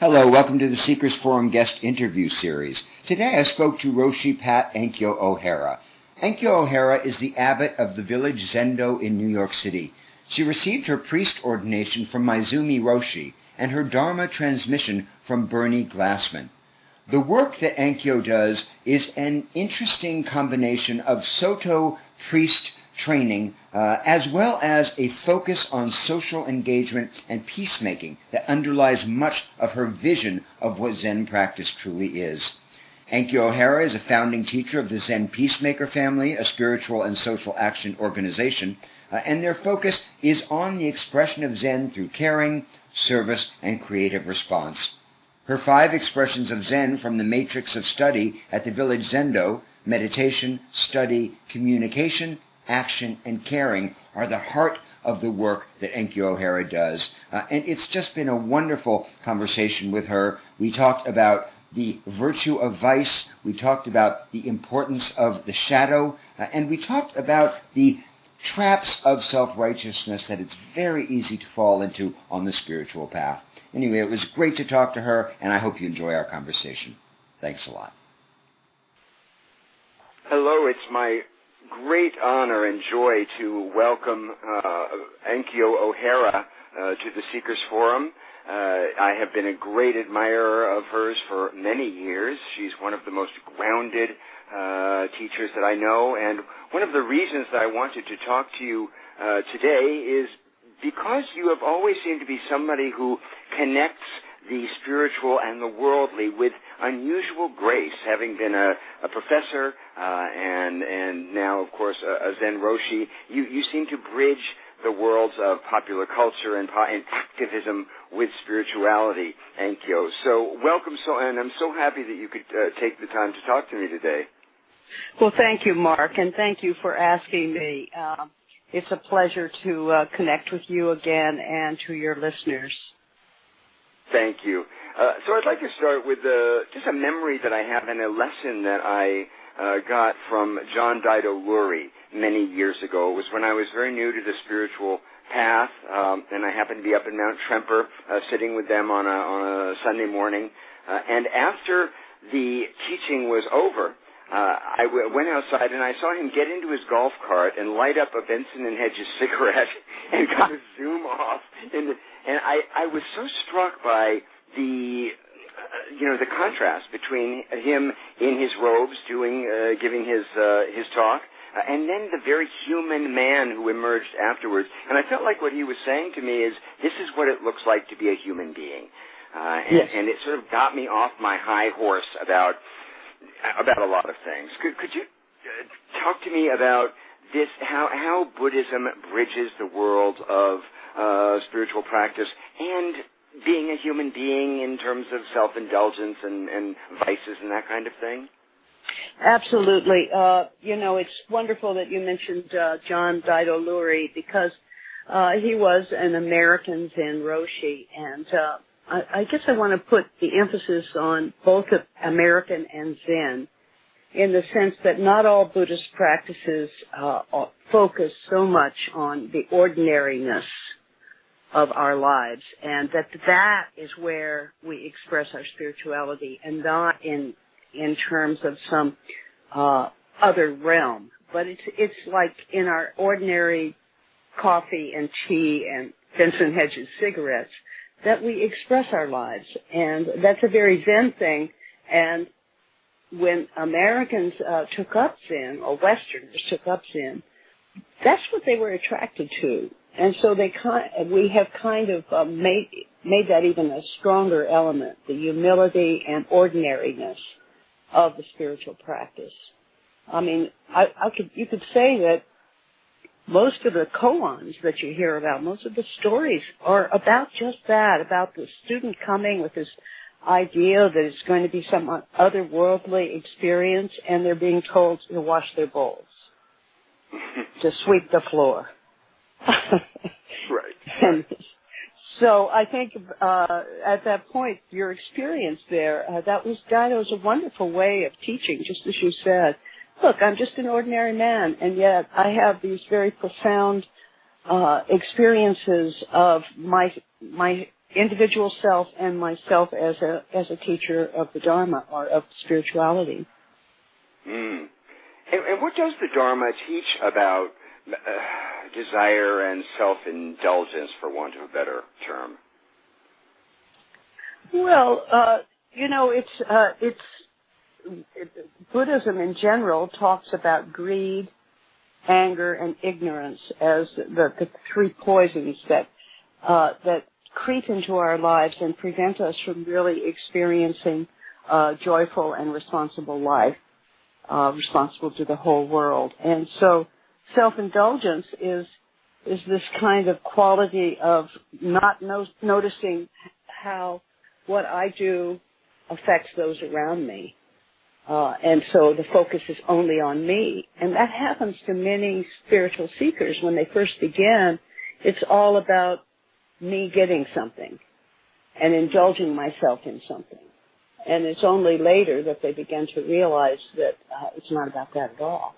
Hello, welcome to the Seekers Forum guest interview series. Today I spoke to Roshi Pat Enkyo O'Hara. Enkyo O'Hara is the abbot of the Village Zendo in New York City. She received her priest ordination from Maezumi Roshi and her Dharma transmission from Bernie Glassman. The work that Enkyo does is an interesting combination of Soto priest training as well as a focus on social engagement and peacemaking that underlies much of her vision of what Zen practice truly is. Enkyo O'Hara is a founding teacher of the Zen Peacemaker Family, a spiritual and social action organization, and their focus is on the expression of Zen through caring, service, and creative response. Her 5 expressions of Zen from the matrix of study at the Village Zendo, meditation, study, communication, action, and caring, are the heart of the work that Enkyo O'Hara does. And it's just been a wonderful conversation with her. We talked about the virtue of vice, we talked about the importance of the shadow, and we talked about the traps of self-righteousness that it's very easy to fall into on the spiritual path. Anyway, it was great to talk to her, and I hope you enjoy our conversation. Thanks a lot. Hello, it's my great honor and joy to welcome Enkyo O'Hara to the Seekers Forum. I have been a great admirer of hers for many years. She's one of the most grounded teachers that I know, and one of the reasons that I wanted to talk to you today is because you have always seemed to be somebody who connects the spiritual and the worldly with unusual grace, having been a professor and now, of course, a Zen Roshi. You seem to bridge the worlds of popular culture and activism with spirituality, Enkyo. So welcome, and I'm so happy that you could take the time to talk to me today. Well, thank you, Mark, and thank you for asking me. It's a pleasure to connect with you again and to your listeners. Thank you. So I'd like to start with just a memory that I have and a lesson that I got from John Dido Lurie many years ago. It was when I was very new to the spiritual path, and I happened to be up in Mount Tremper sitting with them on a Sunday morning. And after the teaching was over, I went outside and I saw him get into his golf cart and light up a Benson & Hedges cigarette and kind of zoom off. And I was so struck by the contrast between him in his robes giving his talk, and then the very human man who emerged afterwards. And I felt like what he was saying to me is, this is what it looks like to be a human being. Yes. And it sort of got me off my high horse about a lot of things. Could you talk to me about this, how Buddhism bridges the world of spiritual practice and being a human being in terms of self-indulgence and vices and that kind of thing? Absolutely. It's wonderful that you mentioned John Dido Lurie, because he was an American Zen Roshi, and I guess I want to put the emphasis on both American and Zen, in the sense that not all Buddhist practices focus so much on the ordinariness of our lives, and that is where we express our spirituality, and not in terms of some other realm. But it's like in our ordinary coffee and tea and Benson Hedges cigarettes that we express our lives, and that's a very Zen thing. And when Americans took up Zen, or Westerners took up Zen, that's what they were attracted to. And so we have kind of made that even a stronger element, the humility and ordinariness of the spiritual practice. I mean, you could say that most of the koans that you hear about, most of the stories are about just that, about the student coming with this idea that it's going to be some otherworldly experience, and they're being told to wash their bowls, to sweep the floor. Right. And so I think at that point, your experience there, that was a wonderful way of teaching, just as you said. Look, I'm just an ordinary man, and yet I have these very profound experiences of my individual self and myself as a teacher of the Dharma or of spirituality. Mm. And what does the Dharma teach about desire and self-indulgence, for want of a better term? Well, Buddhism in general talks about greed, anger, and ignorance as the three poisons that creep into our lives and prevent us from really experiencing a joyful and responsible life, responsible to the whole world. And so self-indulgence is this kind of quality of not noticing how what I do affects those around me. And so the focus is only on me. And that happens to many spiritual seekers when they first begin. It's all about me getting something and indulging myself in something. And it's only later that they begin to realize that it's not about that at all.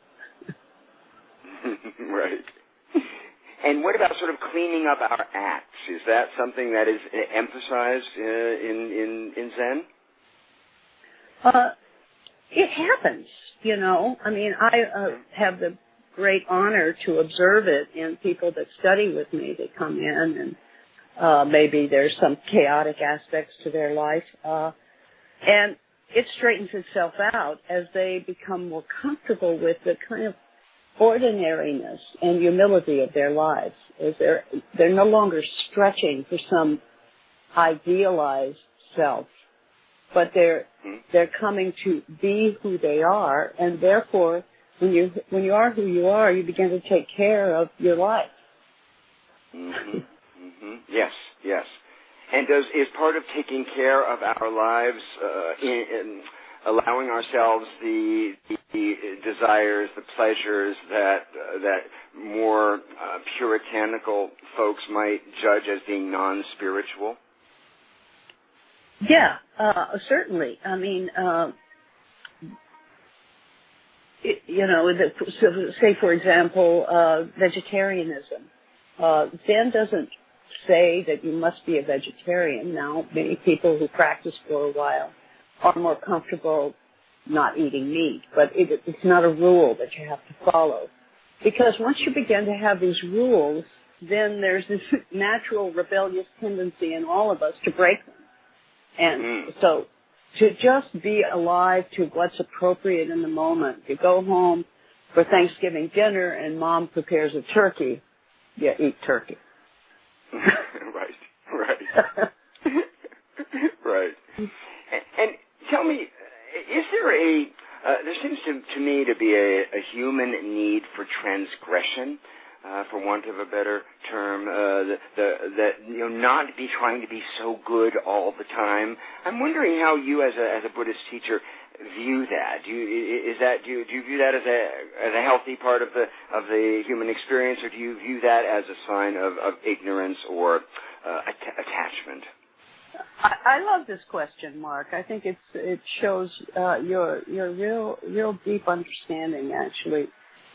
Right. And what about sort of cleaning up our acts? Is that something that is emphasized in Zen? It happens, I mean, I have the great honor to observe it in people that study with me. They come in and maybe there's some chaotic aspects to their life. And it straightens itself out as they become more comfortable with the kind of ordinariness and humility of their lives. As they're no longer stretching for some idealized self, but they're coming to be who they are, and therefore, when you are who you are, you begin to take care of your life. Mm-hmm. Mm-hmm. Yes, yes. And is part of taking care of our lives in allowing ourselves the desires, the pleasures that more puritanical folks might judge as being non-spiritual? Yeah, certainly. I mean, say for example, vegetarianism. Zen doesn't say that you must be a vegetarian. Now, many people who practice for a while are more comfortable not eating meat, but it's not a rule that you have to follow. Because once you begin to have these rules, then there's this natural rebellious tendency in all of us to break them. And so to just be alive to what's appropriate in the moment, you go home for Thanksgiving dinner and mom prepares a turkey, you eat turkey. Right. Right. And tell me, is there there seems to me to be a human need for transgression, for want of a better term, that not be trying to be so good all the time. I'm wondering how you, as a Buddhist teacher, view that. Do you view that as a healthy part of the human experience, or do you view that as a sign of ignorance or attachment? I love this question, Mark. I think it shows your real deep understanding, actually.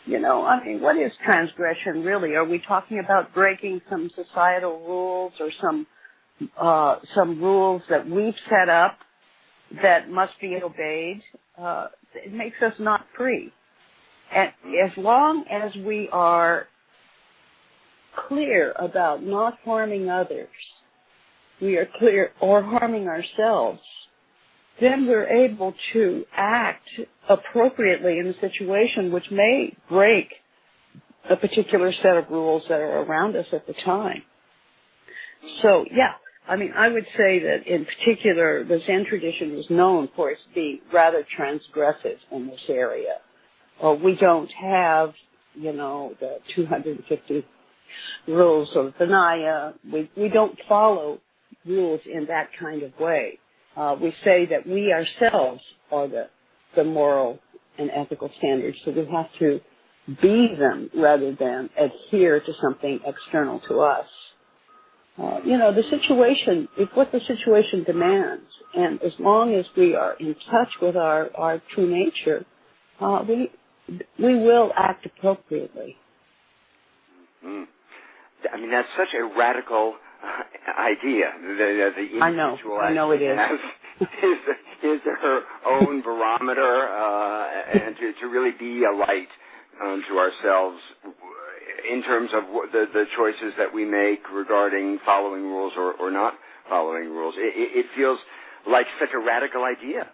I mean, what is transgression really? Are we talking about breaking some societal rules or some rules that we've set up that must be obeyed? It makes us not free. And as long as we are clear about not harming others, we are clear, or harming ourselves, then we're able to act appropriately in a situation which may break a particular set of rules that are around us at the time. So, yeah, I mean, I would say that in particular, the Zen tradition is known for its being rather transgressive in this area. We don't have, the 250 rules of Vinaya. We don't follow rules in that kind of way. We say that we ourselves are the moral and ethical standards, so we have to be them rather than adhere to something external to us. The situation is what the situation demands, and as long as we are in touch with our true nature, we will act appropriately. Mm-hmm. I mean, that's such a radical idea. The individual I know it is. is her own barometer, and to really be a light to ourselves in terms of the choices that we make regarding following rules or not following rules. It feels like such a radical idea.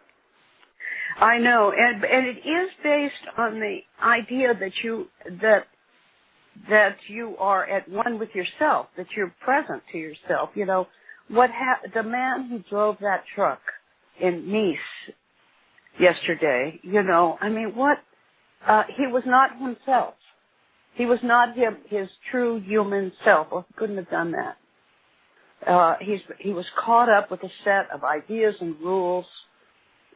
I know, and it is based on the idea that you are at one with yourself, that you're present to yourself. You know, the man who drove that truck in Nice yesterday, you know, I mean, he was not himself. He was not his true human self, or he couldn't have done that. He was caught up with a set of ideas and rules,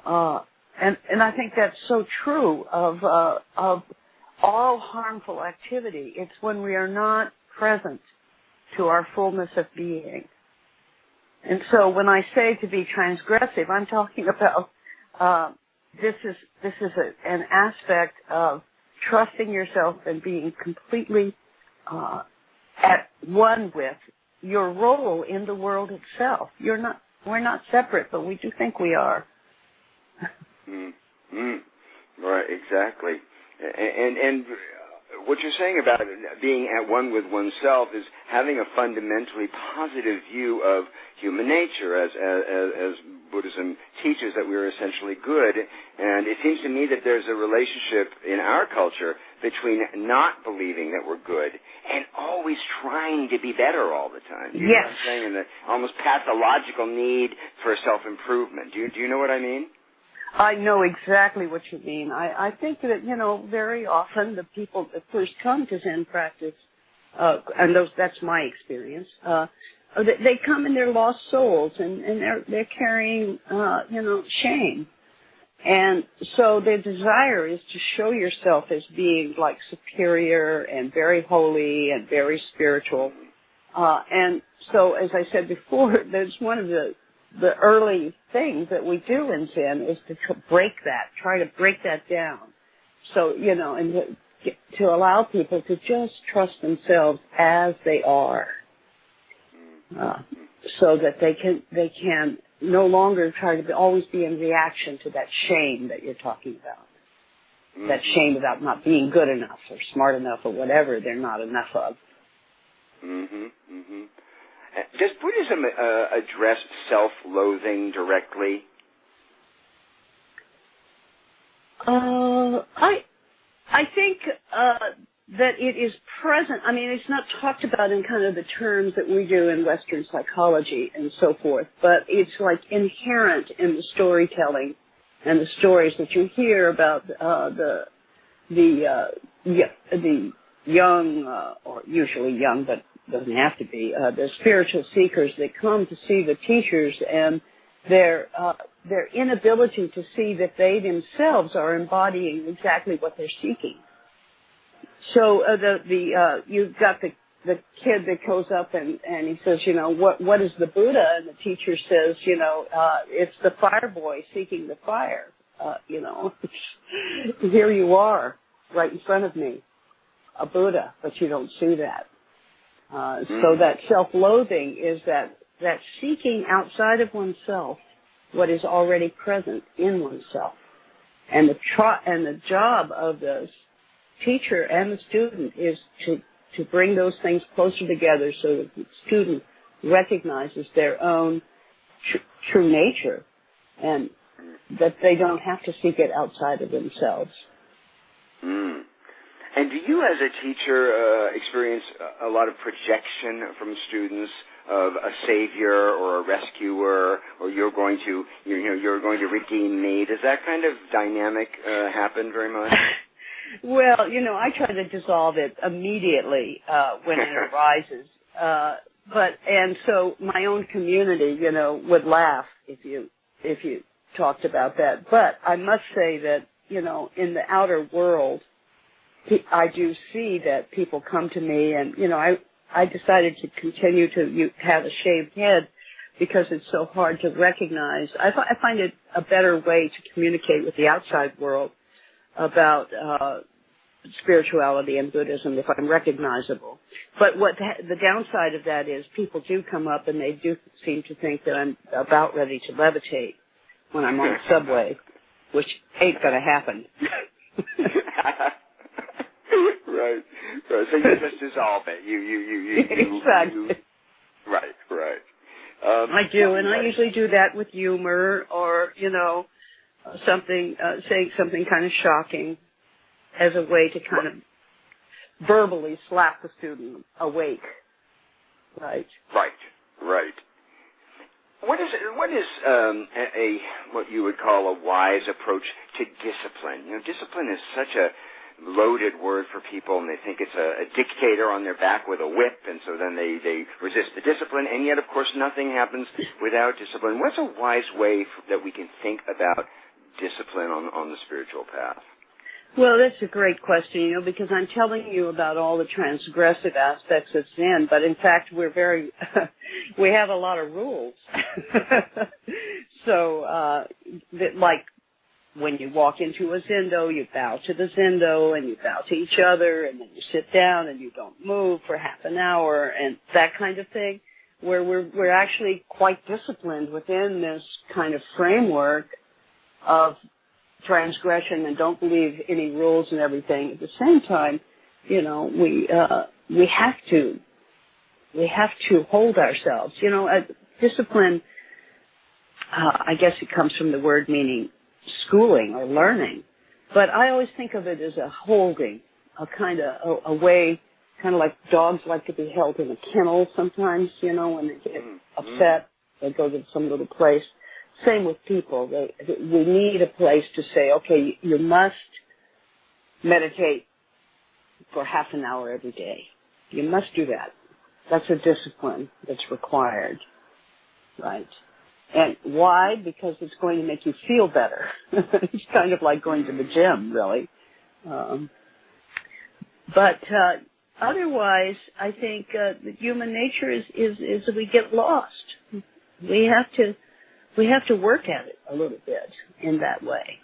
and I think that's so true of all harmful activity. It's when we are not present to our fullness of being. And so when I say to be transgressive, I'm talking about this is an aspect of trusting yourself and being completely at one with your role in the world itself. We're not separate, but we do think we are. Right, exactly. And what you're saying about being at one with oneself is having a fundamentally positive view of human nature, as Buddhism teaches that we're essentially good. And it seems to me that there's a relationship in our culture between not believing that we're good and always trying to be better all the time. You know what I'm saying? And the almost pathological need for self-improvement. Do you know what I mean? I know exactly what you mean. I think that, you know, very often the people that first come to Zen practice, and that's my experience, they come in their lost souls and they're carrying, shame. And so their desire is to show yourself as being like superior and very holy and very spiritual. And so, as I said before, there's one of the early things that we do in Zen is to try to break that down. So, you know, and to allow people to just trust themselves as they are, so that they can no longer try to always be in reaction to that shame that you're talking about. Mm-hmm. That shame about not being good enough or smart enough or whatever they're not enough of. Mm-hmm. Mm-hmm. Does Buddhism address self-loathing directly? I think that it is present. I mean, it's not talked about in kind of the terms that we do in Western psychology and so forth, but it's like inherent in the storytelling and the stories that you hear about the young, or usually young, but doesn't have to be, the spiritual seekers that come to see the teachers and their inability to see that they themselves are embodying exactly what they're seeking. So you've got the kid that goes up and he says, you know, what is the Buddha? And the teacher says, you know, it's the fire boy seeking the fire. You know, here you are right in front of me, a Buddha, but you don't see that. So that self-loathing is that seeking outside of oneself what is already present in oneself. And the job of the teacher and the student is to bring those things closer together so that the student recognizes their own true nature and that they don't have to seek it outside of themselves. Mm. And do you, as a teacher, experience a lot of projection from students of a savior or a rescuer, or you're going to redeem me? Does that kind of dynamic happen very much? Well, you know, I try to dissolve it immediately when it arises. And so my own community, you know, would laugh if you talked about that. But I must say that, you know, in the outer world, I do see that people come to me, and, you know, I decided to continue to have a shaved head because it's so hard to recognize. I find it a better way to communicate with the outside world about spirituality and Buddhism if I'm recognizable. But what the downside of that is people do come up and they do seem to think that I'm about ready to levitate when I'm on the subway, which ain't going to happen. Right. So you just dissolve it. Exactly. Right. I do, and I usually do that with humor or, saying something kind of shocking as a way to kind of verbally slap the student awake. Right. What is what you would call a wise approach to discipline? Discipline is such a loaded word for people, and they think it's a dictator on their back with a whip, and so then they resist the discipline, and yet, of course, nothing happens without discipline. What's a wise way that we can think about discipline on the spiritual path? Well, that's a great question, because I'm telling you about all the transgressive aspects of Zen, but in fact, we have a lot of rules. So, like, when you walk into a Zendo, you bow to the Zendo, and you bow to each other, and then you sit down, and you don't move for half an hour, and that kind of thing, where we're actually quite disciplined within this kind of framework of transgression and don't believe any rules and everything. At the same time, we have to hold ourselves. Discipline, I guess it comes from the word meaning schooling or learning, but I always think of it as a holding, a way, kind of like dogs like to be held in a kennel sometimes, when they get upset, they go to some little place. Same with people. We need a place to say, okay, you must meditate for half an hour every day. You must do that. That's a discipline that's required, right? And why? Because it's going to make you feel better. It's kind of like going to the gym, really. But otherwise, I think that human nature is that we get lost. We have to work at it a little bit in that way.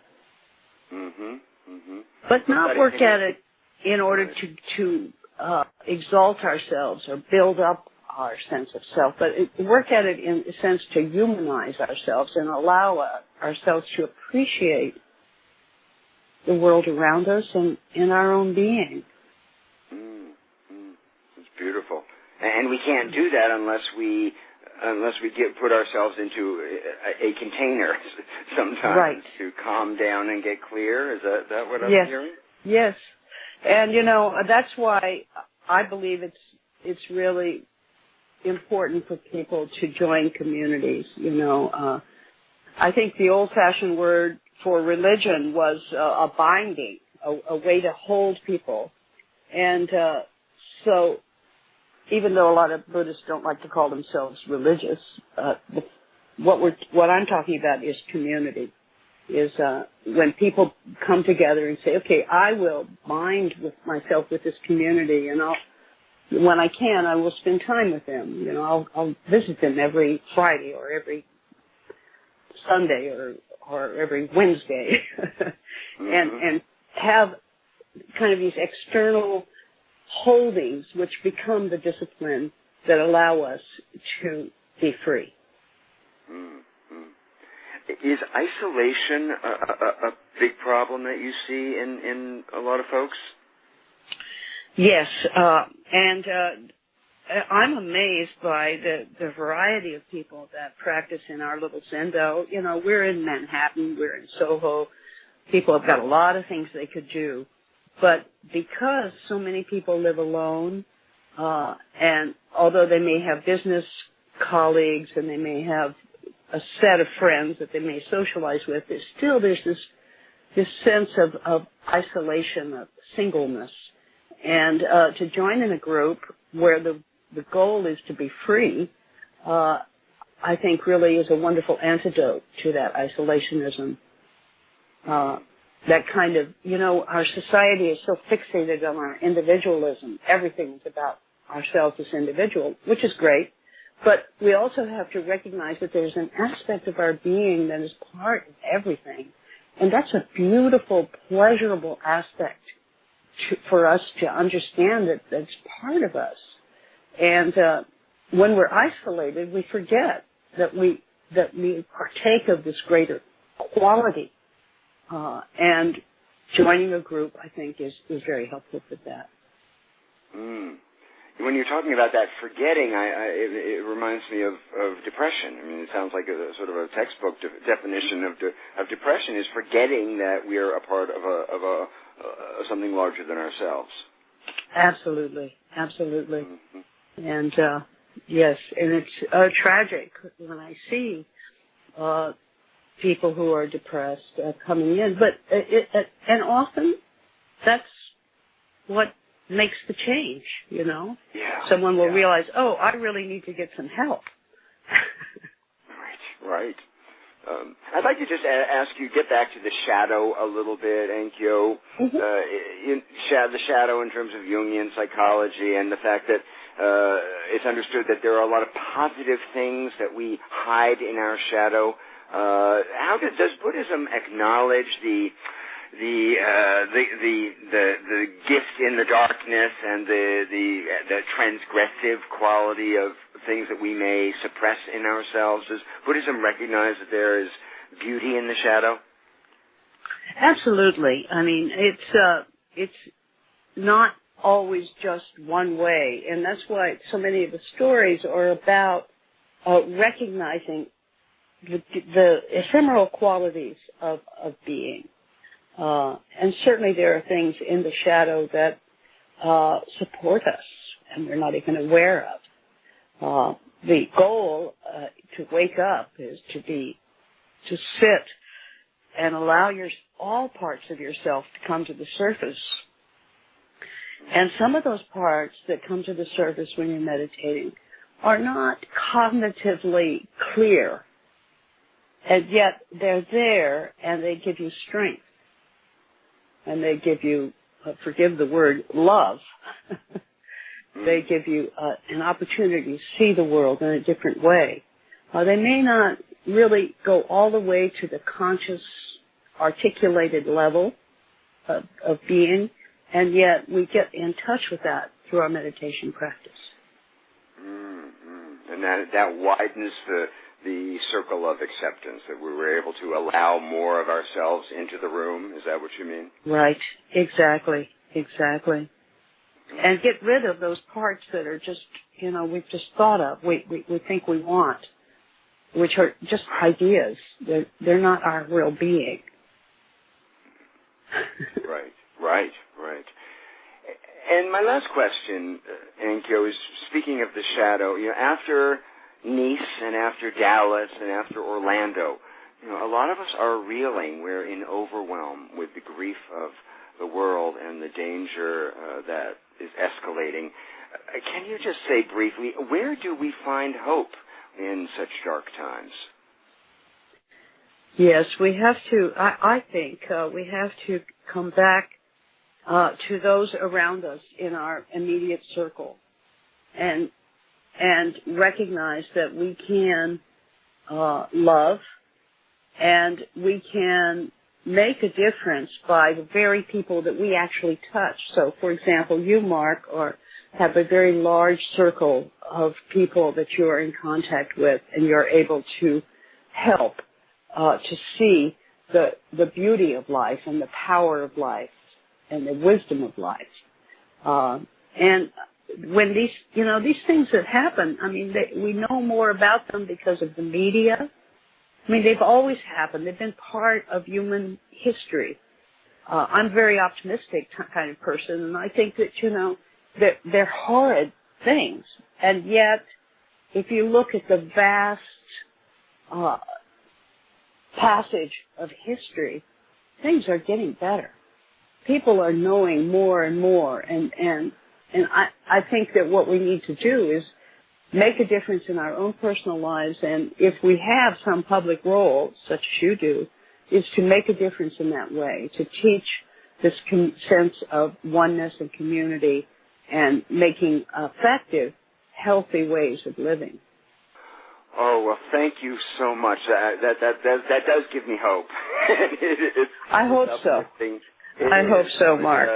But not work at it in order to exalt ourselves or build up our sense of self, but work at it in a sense to humanize ourselves and allow ourselves to appreciate the world around us and in our own being. It's beautiful. And we can't do that unless we put ourselves into a container sometimes to calm down and get clear. Is that what I'm hearing? Yes. And, that's why I believe it's really important for people to join communities. I think the old-fashioned word for religion was a binding, a way to hold people. And so even though a lot of Buddhists don't like to call themselves religious, what I'm talking about is community. Is when people come together and say, okay, I will bind with myself with this community, and when I can, I will spend time with them. I'll visit them every Friday or every Sunday or every Wednesday, and have kind of these external holdings which become the discipline that allow us to be free. Is isolation a big problem that you see in a lot of folks? Yes, and I'm amazed by the variety of people that practice in our little Zendo. We're in Manhattan, we're in Soho. People have got a lot of things they could do. But because so many people live alone, and although they may have business colleagues and they may have a set of friends that they may socialize with, there's this sense of isolation, of singleness. And to join in a group where the goal is to be free, I think really is a wonderful antidote to that isolationism. That kind of, our society is so fixated on our individualism. Everything's about ourselves as individual, which is great. But we also have to recognize that there's an aspect of our being that is part of everything. And that's a beautiful, pleasurable aspect for us to understand that that's part of us. And when we're isolated, we forget that we partake of this greater quality. And joining a group, I think, is very helpful for that. When you're talking about that forgetting, it reminds me of depression. I mean, it sounds like a sort of a textbook definition of depression is forgetting that we are a part of something larger than ourselves. Absolutely. Mm-hmm. And yes, and it's tragic when I see people who are depressed coming in, but and often that's what makes the change, you know. Yeah. Someone will realize, oh, I really need to get some help. Right. I'd like to just ask you, get back to the shadow a little bit, Enkyo. Mm-hmm. The shadow in terms of Jungian psychology and the fact that it's understood that there are a lot of positive things that we hide in our shadow. How does Buddhism acknowledge the gift in the darkness and the transgressive quality of things that we may suppress in ourselves? Does Buddhism recognize that there is beauty in the shadow? Absolutely. I mean, it's not always just one way, and that's why so many of the stories are about recognizing the ephemeral qualities of being. And certainly there are things in the shadow that support us and we're not even aware of. The goal to wake up is to sit and allow all parts of yourself to come to the surface. And some of those parts that come to the surface when you're meditating are not cognitively clear, and yet they're there and they give you strength. And they give you, forgive the word, love. They give you an opportunity to see the world in a different way. They may not really go all the way to the conscious, articulated level of being, and yet we get in touch with that through our meditation practice. Mm-hmm. And that widens the circle of acceptance, that we were able to allow more of ourselves into the room. Is that what you mean? Right. Exactly. And get rid of those parts that are just, we've just thought of, we think we want, which are just ideas. They're not our real being. Right. And my last question, Enkyo, is speaking of the shadow, after Nice and after Dallas and after Orlando, a lot of us are reeling. We're in overwhelm with the grief of the world and the danger that is escalating. Can you just say briefly, where do we find hope in such dark times? Yes, we have to, I think we have to come back to those around us in our immediate circle and recognize that we can love and we can make a difference by the very people that we actually touch. So, for example, you, Mark, have a very large circle of people that you are in contact with, and you're able to help to see the beauty of life and the power of life and the wisdom of life. And when these things that happen, I mean, we know more about them because of the media. I mean, they've always happened. They've been part of human history. I'm a very optimistic kind of person, and I think that, they're horrid things. And yet, if you look at the vast passage of history, things are getting better. People are knowing more and more, and I think that what we need to do is make a difference in our own personal lives, and if we have some public role, such as you do, is to make a difference in that way, to teach this sense of oneness and community and making effective, healthy ways of living. Oh, well, thank you so much. That does give me hope. I hope so. I hope so, Mark.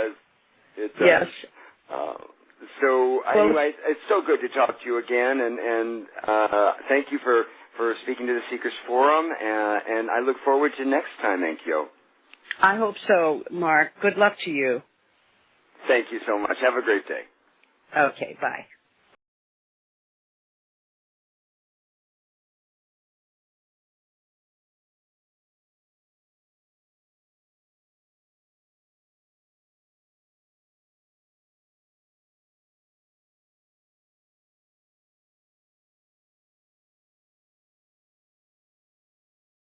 It does. Yes. Anyway, it's so good to talk to you again, and thank you for speaking to the Seekers Forum, and I look forward to next time, Enkyo. I hope so, Mark. Good luck to you. Thank you so much. Have a great day. Okay, bye.